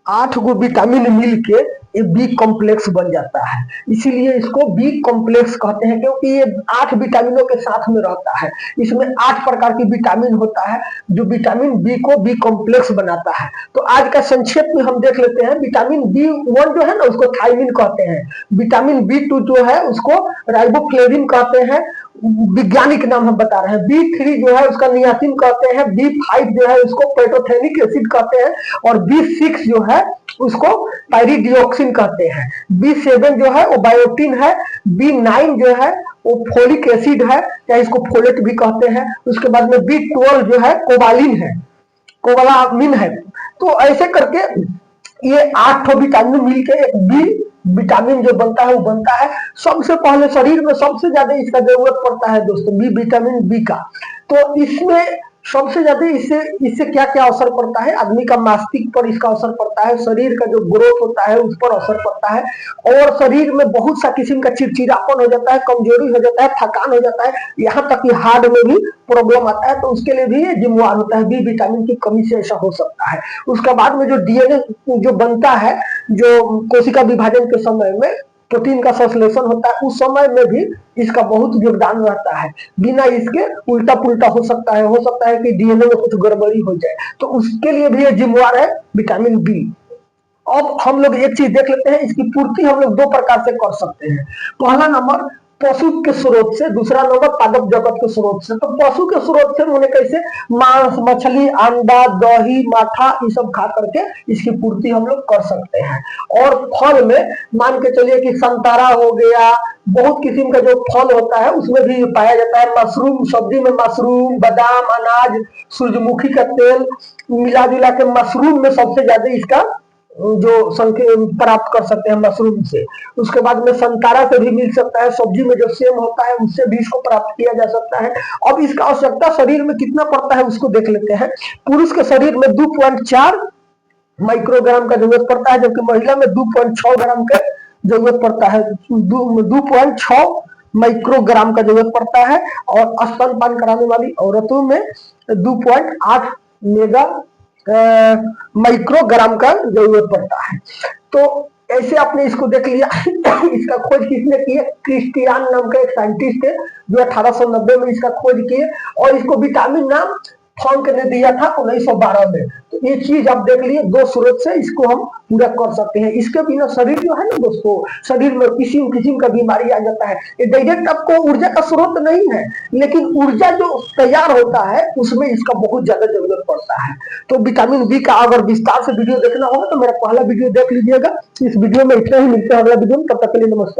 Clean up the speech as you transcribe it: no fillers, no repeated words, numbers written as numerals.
8 गो vitamin मिल के ये B complex बन जाता है, इसीलिए इसको बी कॉम्प्लेक्स कहते हैं, क्योंकि ये 8 विटामिनों के साथ में रहता है। इसमें 8 प्रकार की विटामिन होता है जो विटामिन बी को बी कॉम्प्लेक्स बनाता है। तो आज का संक्षेप में हम देख लेते हैं। विटामिन बी1 जो है ना उसको थायमिन कहते हैं, विटामिन बी2 जो है उसको राइबोफ्लेविन कहते हैं, वैज्ञानिक नाम हम बता रहे हैं। बी3 जो है उसका नियासिन कहते हैं, बी5 जो है उसको पैंटोथेनिक एसिड कहते हैं, और बी6 जो है उसको पायरिडियोक्सिन कहते हैं, बी7 जो है वो बायोटिन है, बी9 जो है वो फोलिक एसिड है या इसको फोलेट भी कहते हैं। उसके बाद में बी12 जो है कोबालिन है, कोबालामिन है। तो ऐसे करके ये 8 विटामिन मिलके एक बी विटामिन जो बनता है वो बनता है। सबसे पहले शरीर में सबसे ज्यादा इसका जरूरत पड़ता है दोस्तों बी विटामिन बी का। तो इसमें सबसे ज्यादा इससे इससे क्या क्या असर पड़ता है, आदमी का मस्तिष्क पर इसका असर पड़ता है, शरीर का जो ग्रोथ होता है उस पर असर पड़ता है, और शरीर में बहुत सा किस्म का चिड़चिड़ापन हो जाता है, कमजोरी हो जाता है, थकान हो जाता है, यहाँ तक कि हार्ट में भी प्रॉब्लम आता है। तो उसके लिए भी ये जिम्मेवार होता है, बी विटामिन की कमी से ऐसा हो सकता है। उसके बाद में जो डीएनए जो बनता है, जो कोशिका विभाजन के समय में प्रोटीन का संश्लेषण होता है, उस समय में भी इसका बहुत योगदान रहता है। बिना इसके उल्टा पुल्टा हो सकता है कि डीएनए में कुछ गड़बड़ी हो जाए, तो उसके लिए भी ये जिम्मेवार है विटामिन बी। अब हम लोग एक चीज देख लेते हैं, इसकी पूर्ति हम लोग 2 प्रकार से कर सकते हैं। पहला नंबर पशु के स्रोत से, दूसरा नंबर पादप जगत के स्रोत से। तो पशु के स्रोत से मैंने कैसे, मांस, मछली, अंडा, दही, माठा ये सब खा करके इसकी पूर्ति हम लोग कर सकते हैं। और फल में मान के चलिए कि संतरा हो गया, बहुत किस्म का जो फल होता है उसमें भी पाया जाता है। मशरूम, सब्जी में मशरूम, बादाम, अनाज, सूरजमुखी का तेल मिला जुला के मशरूम में सबसे ज्यादा इसका जो प्राप्त कर सकते हैं मशरूम से। उसके बाद में संतरा से भी मिल सकता है, सब्जी में जो सेम होता है उससे भी इसको प्राप्त किया जा सकता है। अब इसका आवश्यकता शरीर में कितना पड़ता है उसको देख लेते हैं। पुरुष के शरीर में 2.4 माइक्रोग्राम का जरूरत पड़ता है, जबकि महिला में 2.6 ग्राम का जरूरत पड़ता है, 2.6 माइक्रोग्राम का जरूरत पड़ता है। और स्तनपान कराने वाली औरतों में 2.8 मेगा माइक्रोग्राम का जरूरत पड़ता है। तो ऐसे आपने इसको देख लिया। इसका खोज किसने की है, क्रिस्टियान नाम का एक साइंटिस्ट है जो 1890 में इसका खोज किए, और इसको विटामिन नाम फ्रांक ने दिया था 1912 में। तो ये चीज आप देख लिए, 2 स्रोत से इसको हम पूरा कर सकते हैं। इसके बिना शरीर जो है ना दोस्तों, शरीर में किसी किस्म का बीमारी आ जाता है। ये डायरेक्ट आपको ऊर्जा का स्रोत नहीं है, लेकिन ऊर्जा जो तैयार होता है उसमें इसका बहुत ज्यादा जरूरत पड़ता है। तो विटामिन बी का अगर विस्तार से वीडियो देखना होगा तो मेरा पहला वीडियो देख लीजिएगा। इस वीडियो में इतना ही, मिलते हैं अगला वीडियो में, तब तक के लिए नमस्कार।